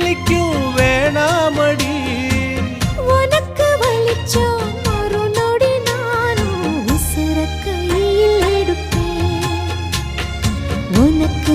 என்னைக்கும் வேணாமடி. உனக்கு வலிச்சா ஒரு நொடி நானும் உசுர கையில் எடுப்பேன். உனக்கு